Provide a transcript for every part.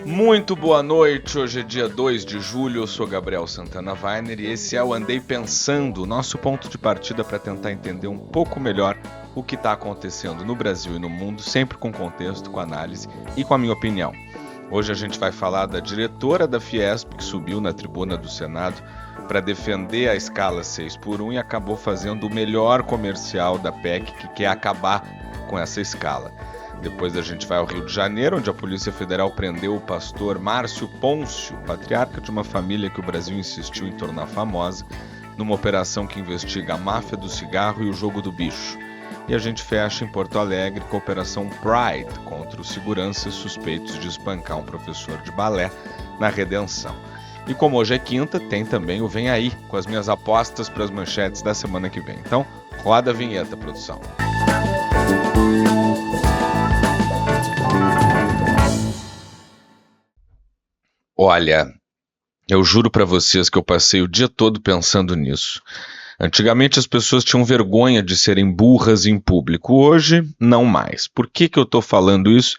Muito boa noite, hoje é dia 2 de julho, eu sou Gabriel Santana Weiner e esse é o Andei Pensando, o nosso ponto de partida para tentar entender um pouco melhor o que está acontecendo no Brasil e no mundo, sempre com contexto, com análise e com a minha opinião. Hoje a gente vai falar da diretora da Fiesp, que subiu na tribuna do Senado para defender a escala 6x1 e acabou fazendo o melhor comercial da PEC, que quer acabar com essa escala. Depois a gente vai ao Rio de Janeiro, onde a Polícia Federal prendeu o pastor Márcio Pôncio, patriarca de uma família que o Brasil insistiu em tornar famosa, numa operação que investiga a máfia do cigarro e o jogo do bicho. E a gente fecha em Porto Alegre com a Operação Pride, contra os seguranças suspeitos de espancar um professor de balé na Redenção. E como hoje é quinta, tem também o Vem Aí, com as minhas apostas para as manchetes da semana que vem. Então, roda a vinheta, produção. Olha, eu juro pra vocês que eu passei o dia todo pensando nisso. Antigamente as pessoas tinham vergonha de serem burras em público, hoje não mais. Por que eu tô falando isso?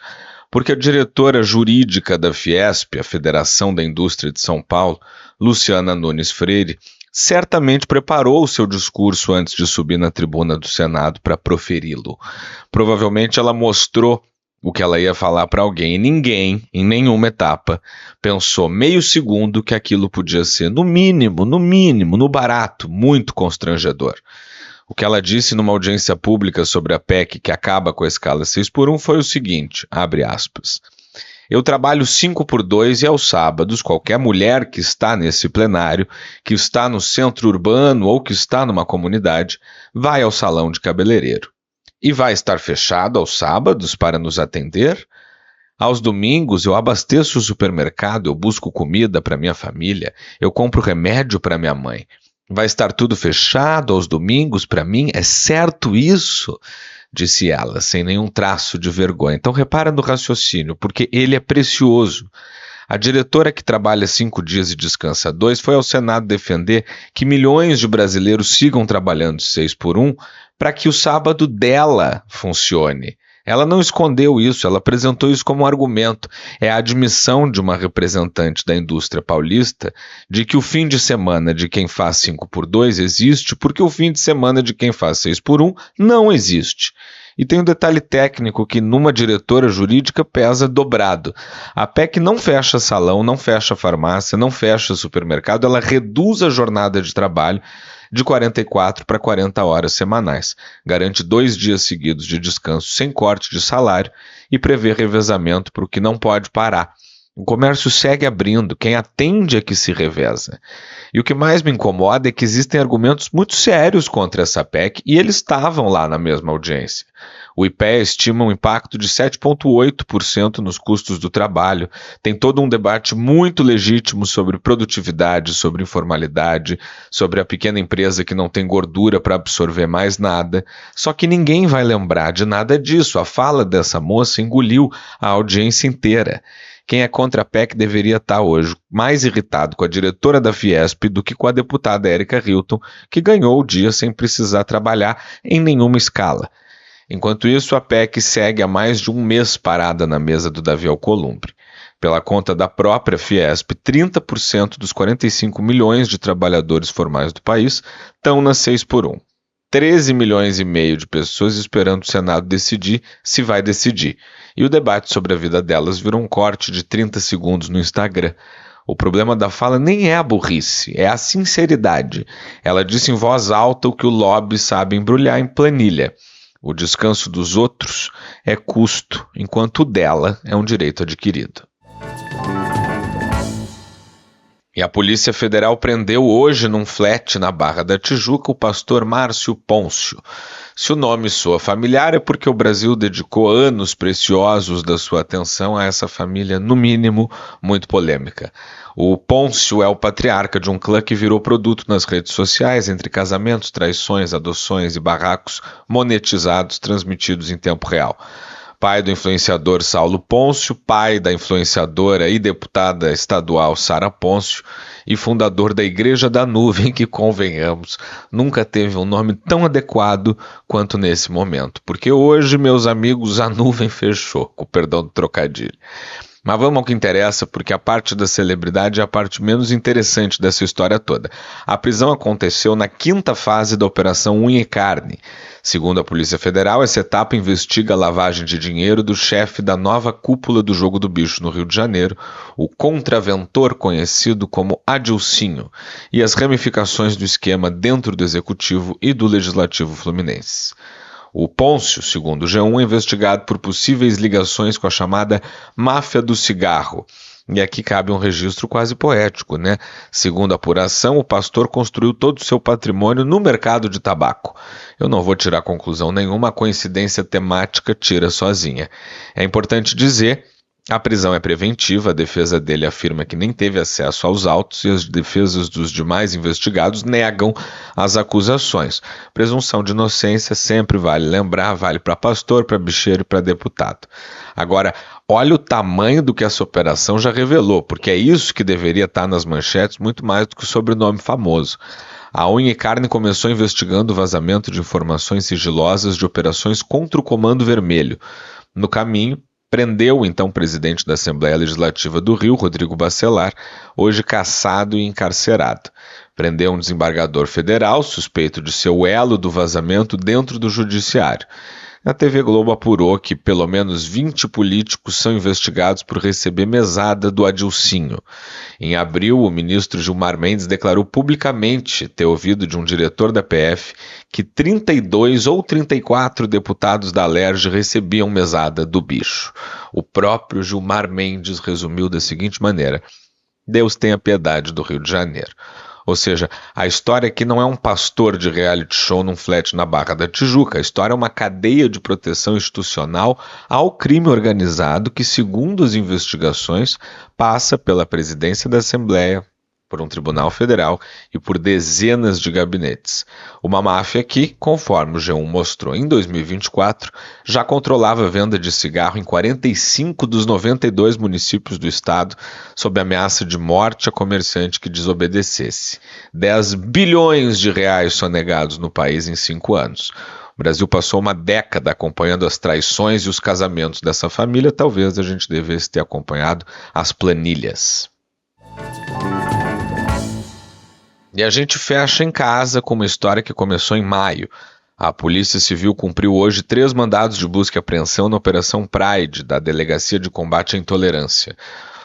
Porque a diretora jurídica da Fiesp, a Federação da Indústria de São Paulo, Luciana Nunes Freire, certamente preparou o seu discurso antes de subir na tribuna do Senado para proferi-lo. Provavelmente ela mostrou o que ela ia falar para alguém, e ninguém, em nenhuma etapa, pensou meio segundo que aquilo podia ser, no mínimo, no barato, muito constrangedor. O que ela disse numa audiência pública sobre a PEC que acaba com a escala 6x1 foi o seguinte, abre aspas, eu trabalho 5x2 e aos sábados, qualquer mulher que está nesse plenário, que está no centro urbano ou que está numa comunidade, vai ao salão de cabeleireiro. E vai estar fechado aos sábados para nos atender? Aos domingos eu abasteço o supermercado, eu busco comida para minha família, eu compro remédio para minha mãe. Vai estar tudo fechado aos domingos para mim? É certo isso? Disse ela, sem nenhum traço de vergonha. Então repara no raciocínio, porque ele é precioso. A diretora que trabalha 5 dias e descansa 2 foi ao Senado defender que milhões de brasileiros sigam trabalhando 6x1 para que o sábado dela funcione. Ela não escondeu isso, ela apresentou isso como um argumento. É a admissão de uma representante da indústria paulista de que o fim de semana de quem faz 5x2 existe porque o fim de semana de quem faz 6x1 não existe. E tem um detalhe técnico que numa diretora jurídica pesa dobrado. A PEC não fecha salão, não fecha farmácia, não fecha supermercado, ela reduz a jornada de trabalho de 44 para 40 horas semanais, garante 2 dias seguidos de descanso sem corte de salário e prevê revezamento para o que não pode parar. O comércio segue abrindo, quem atende é que se reveza. E o que mais me incomoda é que existem argumentos muito sérios contra essa PEC e eles estavam lá na mesma audiência. O IPEA estima um impacto de 7,8% nos custos do trabalho. Tem todo um debate muito legítimo sobre produtividade, sobre informalidade, sobre a pequena empresa que não tem gordura para absorver mais nada. Só que ninguém vai lembrar de nada disso. A fala dessa moça engoliu a audiência inteira. Quem é contra a PEC deveria estar hoje mais irritado com a diretora da Fiesp do que com a deputada Érica Hilton, que ganhou o dia sem precisar trabalhar em nenhuma escala. Enquanto isso, a PEC segue há mais de um mês parada na mesa do Davi Alcolumbre. Pela conta da própria Fiesp, 30% dos 45 milhões de trabalhadores formais do país estão na 6x1. 13 milhões e meio de pessoas esperando o Senado decidir se vai decidir. E o debate sobre a vida delas virou um corte de 30 segundos no Instagram. O problema da fala nem é a burrice, é a sinceridade. Ela disse em voz alta o que o lobby sabe embrulhar em planilha. O descanso dos outros é custo, enquanto o dela é um direito adquirido. E a Polícia Federal prendeu hoje num flat na Barra da Tijuca o pastor Márcio Pôncio. Se o nome soa familiar é porque o Brasil dedicou anos preciosos da sua atenção a essa família, no mínimo, muito polêmica. O Pôncio é o patriarca de um clã que virou produto nas redes sociais entre casamentos, traições, adoções e barracos monetizados transmitidos em tempo real. Pai do influenciador Saulo Pôncio, pai da influenciadora e deputada estadual Sara Pôncio e fundador da Igreja da Nuvem, que, convenhamos, nunca teve um nome tão adequado quanto nesse momento. Porque hoje, meus amigos, a nuvem fechou, com perdão do trocadilho. Mas vamos ao que interessa, porque a parte da celebridade é a parte menos interessante dessa história toda. A prisão aconteceu na 5ª fase da Operação Unha e Carne. Segundo a Polícia Federal, essa etapa investiga a lavagem de dinheiro do chefe da nova cúpula do Jogo do Bicho no Rio de Janeiro, o contraventor conhecido como Adilcinho, e as ramificações do esquema dentro do Executivo e do Legislativo fluminense. O Pôncio, segundo o G1, é investigado por possíveis ligações com a chamada máfia do cigarro. E aqui cabe um registro quase poético, né? Segundo a apuração, o pastor construiu todo o seu patrimônio no mercado de tabaco. Eu não vou tirar conclusão nenhuma, a coincidência temática tira sozinha. É importante dizer, a prisão é preventiva, a defesa dele afirma que nem teve acesso aos autos e as defesas dos demais investigados negam as acusações. Presunção de inocência sempre vale lembrar, vale para pastor, para bicheiro e para deputado. Agora, olha o tamanho do que essa operação já revelou, porque é isso que deveria estar nas manchetes muito mais do que o sobrenome famoso. A Unha e Carne começou investigando o vazamento de informações sigilosas de operações contra o Comando Vermelho. No caminho, prendeu o então presidente da Assembleia Legislativa do Rio, Rodrigo Bacelar, hoje cassado e encarcerado. Prendeu um desembargador federal, suspeito de ser o elo do vazamento dentro do judiciário. A TV Globo apurou que pelo menos 20 políticos são investigados por receber mesada do Adilcinho. Em abril, o ministro Gilmar Mendes declarou publicamente ter ouvido de um diretor da PF que 32 ou 34 deputados da Alerj recebiam mesada do bicho. O próprio Gilmar Mendes resumiu da seguinte maneira: Deus tenha piedade do Rio de Janeiro. Ou seja, a história aqui não é um pastor de reality show num flat na Barra da Tijuca. A história é uma cadeia de proteção institucional ao crime organizado que, segundo as investigações, passa pela presidência da Assembleia, por um tribunal federal e por dezenas de gabinetes. Uma máfia que, conforme o G1 mostrou em 2024, já controlava a venda de cigarro em 45 dos 92 municípios do estado, sob ameaça de morte a comerciante que desobedecesse. 10 bilhões de reais sonegados no país em 5 anos. O Brasil passou uma década acompanhando as traições e os casamentos dessa família. Talvez a gente devesse ter acompanhado as planilhas. E a gente fecha em casa com uma história que começou em maio. A Polícia Civil cumpriu hoje 3 mandados de busca e apreensão na Operação Pride, da Delegacia de Combate à Intolerância.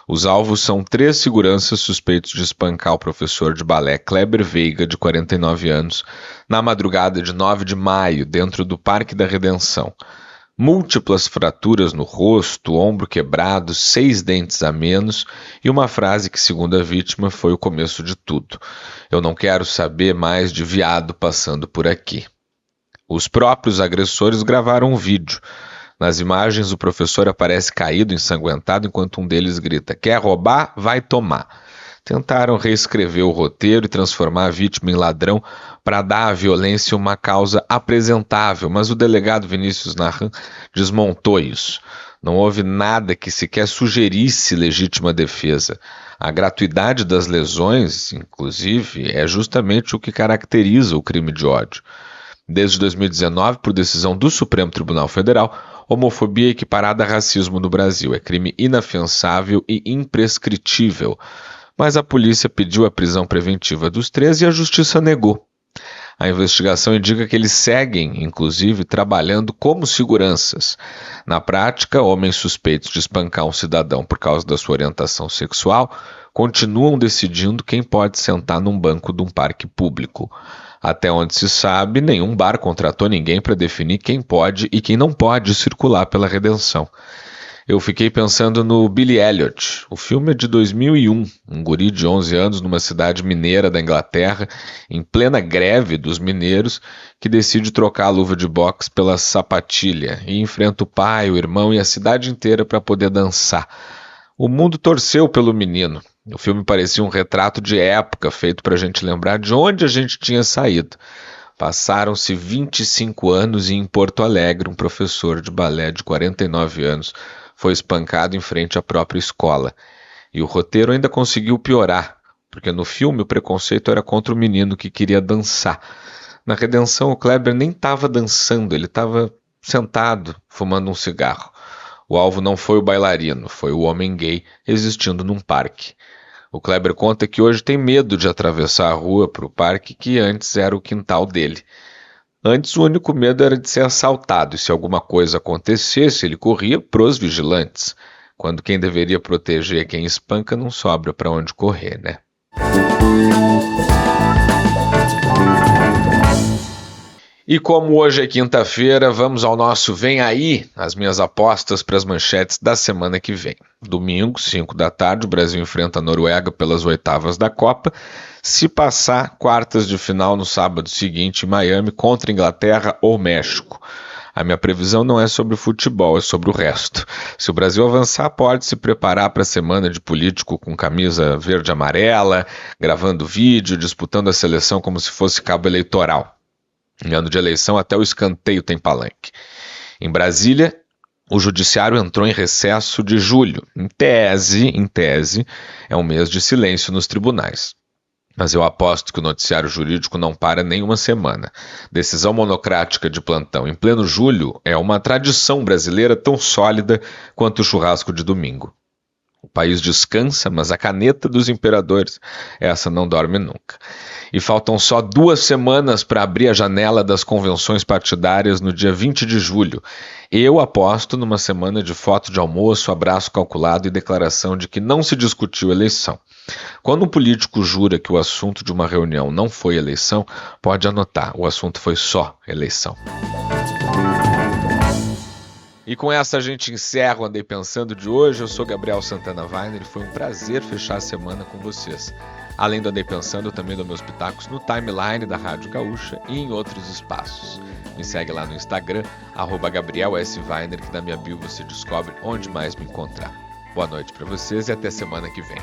Os alvos são 3 seguranças suspeitos de espancar o professor de balé Kleber Veiga, de 49 anos, na madrugada de 9 de maio, dentro do Parque da Redenção. Múltiplas fraturas no rosto, ombro quebrado, 6 dentes a menos e uma frase que, segundo a vítima, foi o começo de tudo. Eu não quero saber mais de viado passando por aqui. Os próprios agressores gravaram um vídeo. Nas imagens, o professor aparece caído, ensanguentado, enquanto um deles grita: "Quer roubar? Vai tomar." Tentaram reescrever o roteiro e transformar a vítima em ladrão para dar à violência uma causa apresentável, mas o delegado Vinícius Nahan desmontou isso. Não houve nada que sequer sugerisse legítima defesa. A gratuidade das lesões, inclusive, é justamente o que caracteriza o crime de ódio. Desde 2019, por decisão do Supremo Tribunal Federal, homofobia é equiparada a racismo no Brasil. É crime inafiançável e imprescritível. Mas a polícia pediu a prisão preventiva dos 3 e a justiça negou. A investigação indica que eles seguem, inclusive, trabalhando como seguranças. Na prática, homens suspeitos de espancar um cidadão por causa da sua orientação sexual continuam decidindo quem pode sentar num banco de um parque público. Até onde se sabe, nenhum bar contratou ninguém para definir quem pode e quem não pode circular pela Redenção. Eu fiquei pensando no Billy Elliot. O filme é de 2001, um guri de 11 anos numa cidade mineira da Inglaterra, em plena greve dos mineiros, que decide trocar a luva de boxe pela sapatilha e enfrenta o pai, o irmão e a cidade inteira para poder dançar. O mundo torceu pelo menino. O filme parecia um retrato de época, feito para a gente lembrar de onde a gente tinha saído. Passaram-se 25 anos e em Porto Alegre, um professor de balé de 49 anos foi espancado em frente à própria escola. E o roteiro ainda conseguiu piorar, porque no filme o preconceito era contra o menino que queria dançar. Na Redenção, o Kleber nem estava dançando, ele estava sentado, fumando um cigarro. O alvo não foi o bailarino, foi o homem gay existindo num parque. O Kleber conta que hoje tem medo de atravessar a rua para o parque que antes era o quintal dele. Antes o único medo era de ser assaltado e se alguma coisa acontecesse ele corria pros vigilantes. Quando quem deveria proteger quem espanca não sobra para onde correr, né? E como hoje é quinta-feira, vamos ao nosso Vem Aí, as minhas apostas para as manchetes da semana que vem. Domingo, 5 da tarde, o Brasil enfrenta a Noruega pelas oitavas da Copa. Se passar, quartas de final no sábado seguinte em Miami contra Inglaterra ou México. A minha previsão não é sobre o futebol, é sobre o resto. Se o Brasil avançar, pode se preparar para a semana de político com camisa verde e amarela, gravando vídeo, disputando a seleção como se fosse cabo eleitoral. Em ano de eleição, até o escanteio tem palanque. Em Brasília, o judiciário entrou em recesso de julho. Em tese, é um mês de silêncio nos tribunais. Mas eu aposto que o noticiário jurídico não para nem uma semana. Decisão monocrática de plantão em pleno julho é uma tradição brasileira tão sólida quanto o churrasco de domingo. O país descansa, mas a caneta dos imperadores, essa não dorme nunca. E faltam só 2 semanas para abrir a janela das convenções partidárias no dia 20 de julho. Eu aposto numa semana de foto de almoço, abraço calculado e declaração de que não se discutiu eleição. Quando um político jura que o assunto de uma reunião não foi eleição, pode anotar, o assunto foi só eleição. E com essa a gente encerra o Andei Pensando de hoje. Eu sou Gabriel Santana Weiner e foi um prazer fechar a semana com vocês. Além do Andei Pensando, eu também dou meus pitacos no timeline da Rádio Gaúcha e em outros espaços. Me segue lá no Instagram, @GabrielSWeiner, que na minha bio você descobre onde mais me encontrar. Boa noite para vocês e até semana que vem.